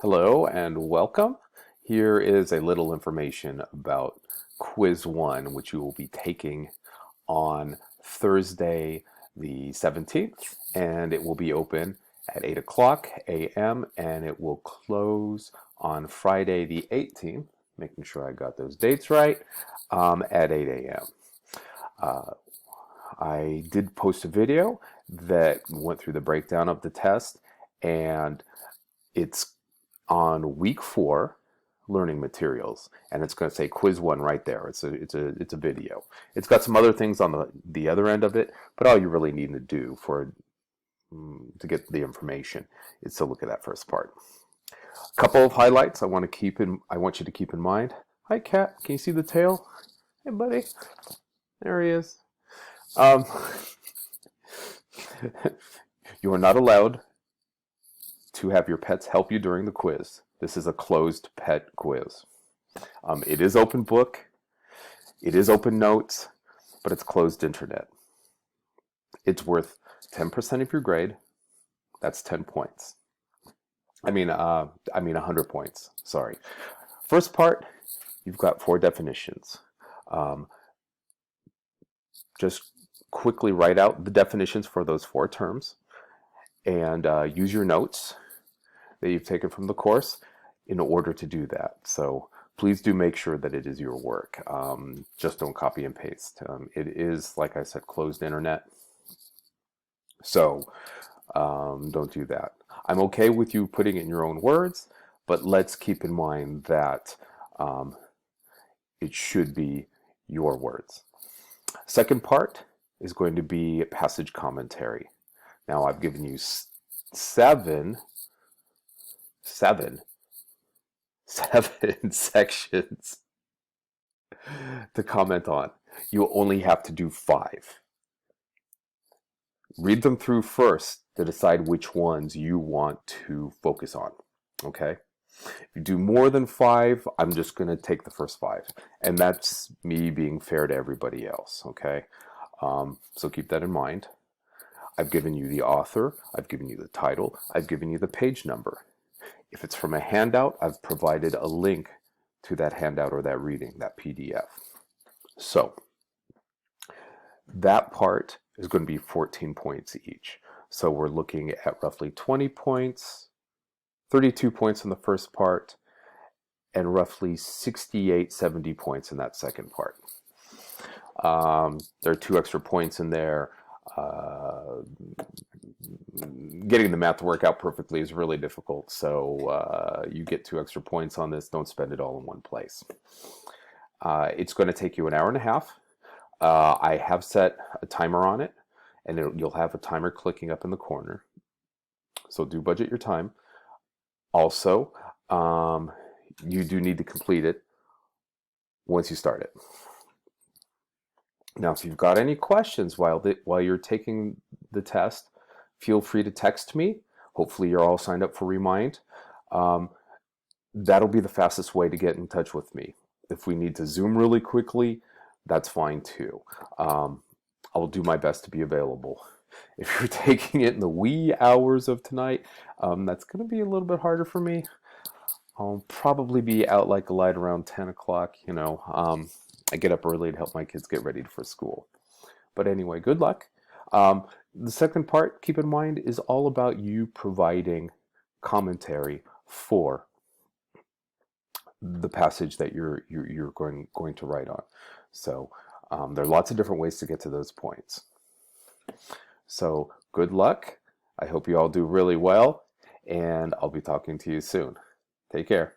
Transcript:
Hello and welcome. Here is a little information about Quiz 1, which you will be taking on Thursday the 17th, and it will be open at 8 o'clock a.m. and it will close on Friday the 18th, making sure I got those dates right, at 8 a.m. I did post a video that went through the breakdown of the test, and it's on week 4 learning materials, and it's going to say quiz 1 right there. It's a video. It's got some other things on the other end of it, but all you really need to do to get the information is to look at that first part. A couple of highlights I want you to keep in mind. Hi cat, can you see the tail? Hey buddy, there he is. You are not allowed to have your pets help you during the quiz. This is a closed pet quiz. It is open book, it is open notes, but it's closed internet. It's worth 10% of your grade. That's 10 points. I mean 100 points. Sorry. First part, you've got 4 definitions. Just quickly write out the definitions for those 4 terms, and use your notes that you've taken from the course in order to do that. So please do make sure that it is your work. Just don't copy and paste. It is, like I said, closed internet. So don't do that. I'm okay with you putting it in your own words, but let's keep in mind that it should be your words. Second part is going to be passage commentary. Now I've given you seven sections to comment on. You only have to do 5. Read them through first to decide which ones you want to focus on. Okay? If you do more than 5, I'm just going to take the first 5. And that's me being fair to everybody else. Okay? So keep that in mind. I've given you the author, I've given you the title, I've given you the page number. If it's from a handout, I've provided a link to that handout or that reading, that PDF. So that part is going to be 14 points each. So we're looking at roughly 20 points, 32 points in the first part, and roughly 68, 70 points in that second part. There are 2 extra points in there. Getting the math to work out perfectly is really difficult, so you get 2 extra points on this. Don't spend it all in one place. It's going to take you an hour and a half. I have set a timer on it, and you'll have a timer clicking up in the corner, so do budget your time. Also, you do need to complete it once you start it. Now, if you've got any questions while you're taking the test, feel free to text me. Hopefully you're all signed up for Remind. That'll be the fastest way to get in touch with me. If we need to Zoom really quickly, that's fine too. I'll do my best to be available. If you're taking it in the wee hours of tonight, that's going to be a little bit harder for me. I'll probably be out like a light around 10 o'clock, you know. I get up early to help my kids get ready for school. But anyway, good luck. The second part, keep in mind, is all about you providing commentary for the passage that you're going to write on. So there are lots of different ways to get to those points. So good luck. I hope you all do really well, and I'll be talking to you soon. Take care.